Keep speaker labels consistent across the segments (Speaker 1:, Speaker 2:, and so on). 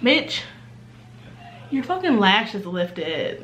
Speaker 1: Bitch, your fucking lash is lifted.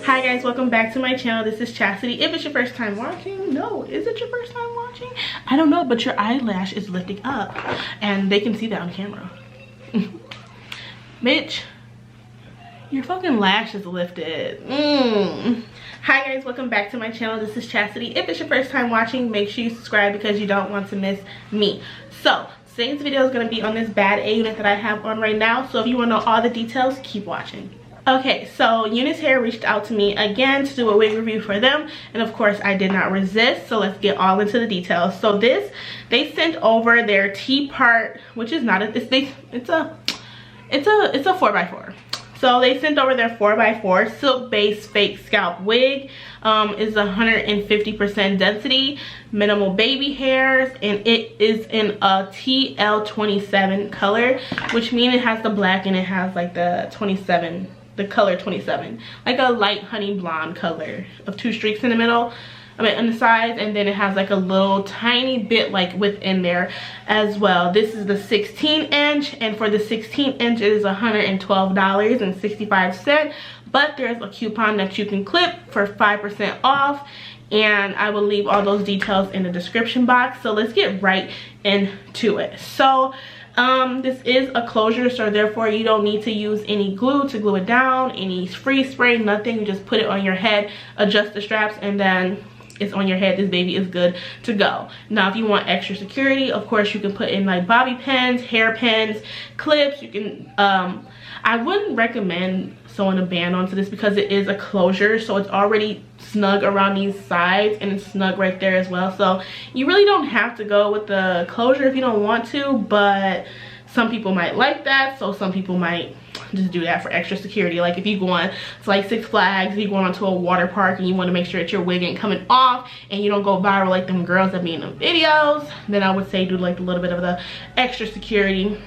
Speaker 1: Hi guys, welcome back to my channel. This is Chastity. If it's your first time watching, no, is it your first time watching? I don't know, but your eyelash is lifting up and they can see that on camera. Bitch, your fucking lash is lifted. Hi guys, welcome back to my channel. This is Chastity. If it's your first time watching, make sure you subscribe because you don't want to miss me. So today's video is going to be on this bad A unit that I have on right now. So if you want to know all the details, keep watching. Okay, so Unice Hair reached out to me again to do a wig review for them, and of course I did not resist. So let's get all into the details. So they sent over their T-part, which is not it's a 4x4. So they sent over their 4x4 silk base fake scalp wig. Is 150% density, minimal baby hairs, and it is in a TL27 color, which means it has the black and it has like the 27, the color 27, like a light honey blonde color of 2 streaks in the middle, I mean on the sides, and then it has like a little tiny bit like within there as well. This is the 16-inch, and for the 16-inch it is $112.65, but there's a coupon that you can clip for 5% off, and I will leave all those details in the description box. So let's get right into it. So this is a closure, so therefore you don't need to use any glue to glue it down, any freeze spray, nothing. You just put it on your head, adjust the straps, and then it's on your head. This baby is good to go. Now if you want extra security, of course you can put in like bobby pins, hair pins, clips. You can I wouldn't recommend sewing a band onto this because it is a closure, so it's already snug around these sides and it's snug right there as well. So you really don't have to go with the closure if you don't want to, but some people might like that, so some people might just do that for extra security. Like if you go on to like Six Flags, if you go on to a water park and you want to make sure that your wig ain't coming off and you don't go viral like them girls that be in the videos, then I would say do like a little bit of the extra security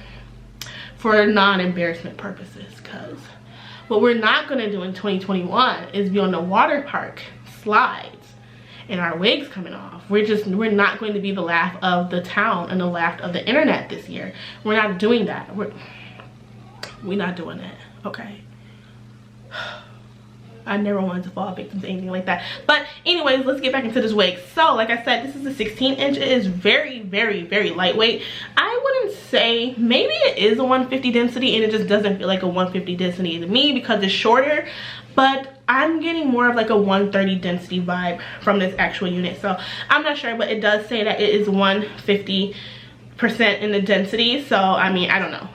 Speaker 1: for non-embarrassment purposes. Because what we're not going to do in 2021 is be on the water park slides and our wigs coming off. We're not going to be the laugh of the town and the laugh of the internet this year. We're not doing that. We're not doing that, okay? I never wanted to fall victim to anything like that. But anyways, let's get back into this wig. So like I said, this is a 16-inch. It is very, very, very lightweight. I wouldn't say, maybe it is a 150 density and it just doesn't feel like a 150 density to me because it's shorter, but I'm getting more of like a 130 density vibe from this actual unit. So I'm not sure, but it does say that it is 150% in the density. So I mean, I don't know,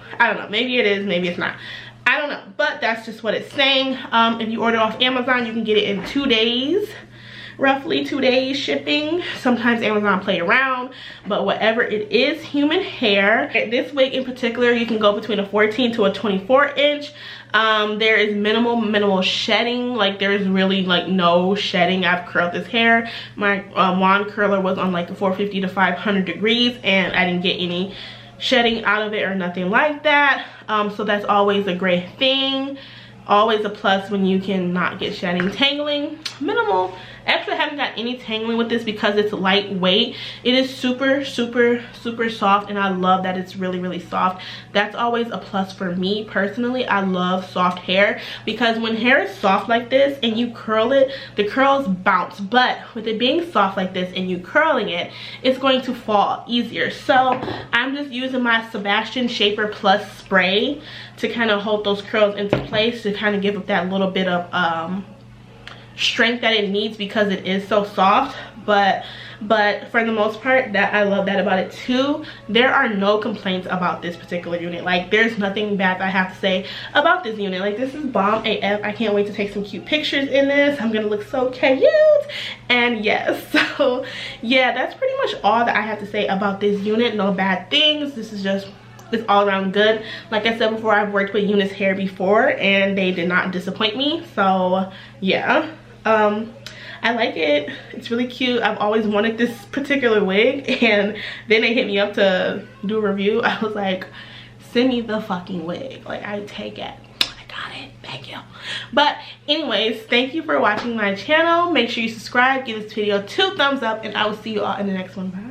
Speaker 1: maybe it is, maybe it's not, I don't know, but that's just what it's saying. If you order off Amazon, you can get it in 2 days, roughly 2 days shipping. Sometimes Amazon play around, but whatever it is, human hair. This wig in particular, you can go between a 14 to a 24-inch. There is minimal shedding. Like there's really like no shedding. I've curled this hair. My wand curler was on like a 450 to 500 degrees and I didn't get any shedding out of it or nothing like that. So that's always a great thing. Always a plus when you can not get shedding. Tangling, minimal. Actually, I haven't got any tangling with this because it's lightweight. It is super, super, super soft, and I love that it's really, really soft. That's always a plus for me personally. I love soft hair because when hair is soft like this and you curl it, the curls bounce. But with it being soft like this and you curling it, it's going to fall easier. So I'm just using my Sebastian Shaper Plus spray to kind of hold those curls into place, to kind of give it that little bit of strength that it needs because it is so soft. But for the most part, that I love that about it too. There are no complaints about this particular unit. Like, there's nothing bad that I have to say about this unit. Like, this is bomb AF. I can't wait to take some cute pictures in this. I'm gonna look so cute. And yes, so yeah, that's pretty much all that I have to say about this unit. No bad things. This is just, it's all around good. Like I said before, I've worked with Unice hair before and they did not disappoint me. So yeah, I like it. It's really cute. I've always wanted this particular wig, and then they hit me up to do a review. I was like, send me the fucking wig. Like, I take it. I got it. Thank you. But anyways, thank you for watching my channel. Make sure you subscribe, give this video 2 thumbs up, and I will see you all in the next one. Bye.